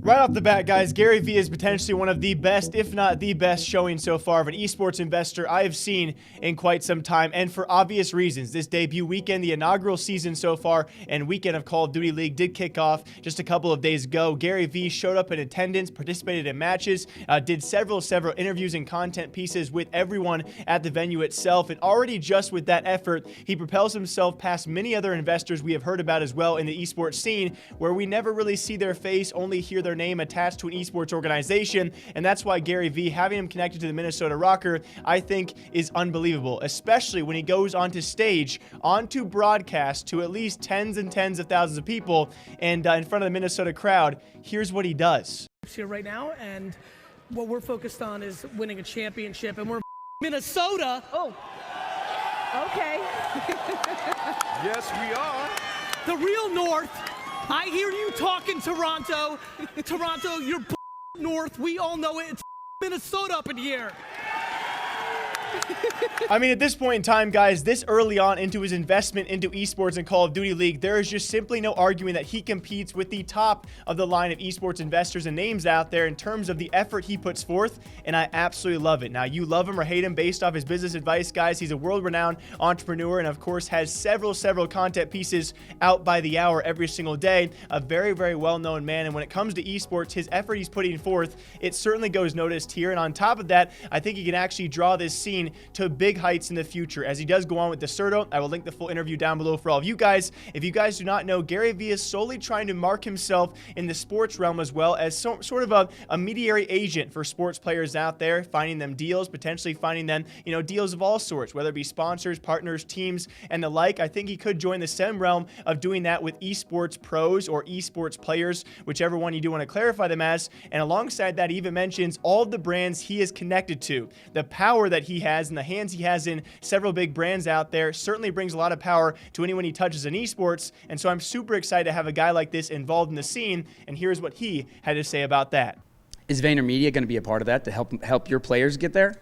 Right off the bat, guys, Gary Vee is potentially one of the best, if not the best, showing so far of an esports investor I have seen in quite some time, and for obvious reasons. This debut weekend, the inaugural season so far, and weekend of Call of Duty League did kick off just a couple of days ago. Gary Vee showed up in attendance, participated in matches, did several interviews and content pieces with everyone at the venue itself, and already just with that effort, he propels himself past many other investors we have heard about as well in the esports scene, where we never really see their face, only hear their name attached to an esports organization, and that's why Gary Vee, having him connected to the Minnesota Rocker, I think is unbelievable, especially when he goes onto stage, onto broadcast to at least tens and tens of thousands of people, and in front of the Minnesota crowd. Here's what he does. Here right now, and what we're focused on is winning a championship, and we're Minnesota. Oh, okay. Yes, we are. The real North. I hear you talking, Toronto. Toronto, you're North. We all know it. It's Minnesota up in here. I mean, at this point in time, guys, this early on into his investment into esports and Call of Duty League, there is just simply no arguing that he competes with the top of the line of esports investors and names out there in terms of the effort he puts forth, and I absolutely love it. Now, you love him or hate him based off his business advice, guys. He's a world-renowned entrepreneur and, of course, has several content pieces out by the hour every single day. A very well-known man, and when it comes to esports, his effort he's putting forth, it certainly goes noticed here, and on top of that, I think he can actually draw this scene to big heights in the future as he does go on with Deserto. I will link the full interview down below for all of you guys. If you guys do not know, Gary Vee is solely trying to mark himself in the sports realm as well as sort of a mediary agent for sports players out there, finding them deals, potentially finding them, deals of all sorts, whether it be sponsors, partners, teams, and the like. I think he could join the STEM realm of doing that with esports pros or esports players, whichever one you do want to clarify them as. And alongside that, he even mentions all of the brands he is connected to. The power that he has and the hands he has in several big brands out there certainly brings a lot of power to anyone he touches in esports, and so I'm super excited to have a guy like this involved in the scene, and here's what he had to say about that. Is VaynerMedia going to be a part of that to help your players get there?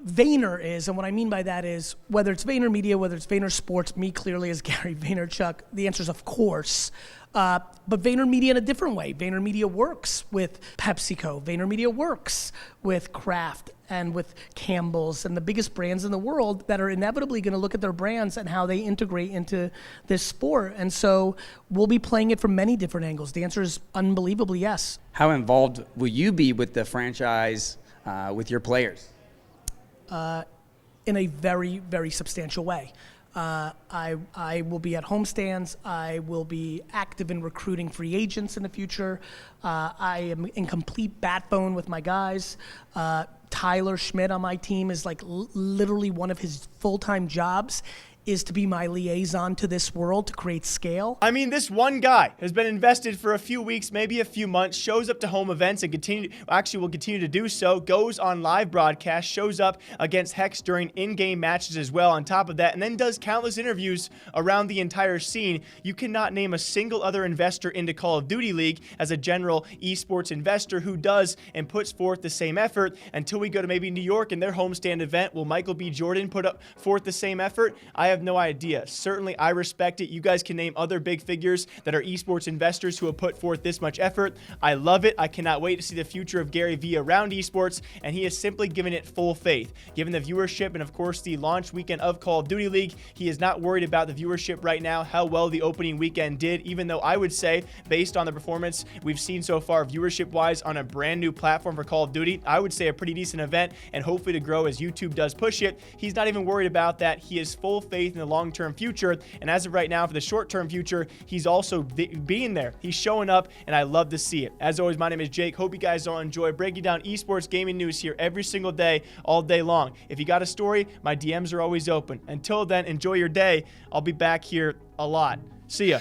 Vayner is, and what I mean by that is, whether it's VaynerMedia, whether it's VaynerSports, me clearly as Gary Vaynerchuk, the answer is of course. But VaynerMedia in a different way. VaynerMedia works with PepsiCo. VaynerMedia works with Kraft and with Campbell's and the biggest brands in the world that are inevitably going to look at their brands and how they integrate into this sport. And so we'll be playing it from many different angles. The answer is unbelievably yes. How involved will you be with the franchise, with your players? In a very substantial way. I will be at homestands. I will be active in recruiting free agents in the future. I am in complete bat phone with my guys. Tyler Schmidt on my team is like literally one of his full-time jobs is to be my liaison to this world to create scale. I mean, this one guy has been invested for a few weeks, maybe a few months, shows up to home events and will continue to do so, goes on live broadcast, shows up against Hex during in-game matches as well on top of that, and then does countless interviews around the entire scene. You cannot name a single other investor into Call of Duty League as a general esports investor who does and puts forth the same effort until we go to maybe New York and their homestand event. Will Michael B. Jordan put forth the same effort? I have no idea. Certainly, I respect it. You guys can name other big figures that are esports investors who have put forth this much effort. I love it. I cannot wait to see the future of Gary Vee around esports, and he is simply giving it full faith. Given the viewership and, of course, the launch weekend of Call of Duty League, he is not worried about the viewership right now, how well the opening weekend did, even though I would say, based on the performance we've seen so far viewership-wise on a brand new platform for Call of Duty, I would say a pretty decent event, and hopefully to grow as YouTube does push it. He's not even worried about that. He has full faith in the long-term future, and as of right now, for the short-term future, he's also being there. He's showing up, and I love to see it. As always, my name is Jake. Hope you guys all enjoy breaking down esports gaming news here every single day, all day long. If you got a story, my DMs are always open. Until then, enjoy your day. I'll be back here a lot. See ya.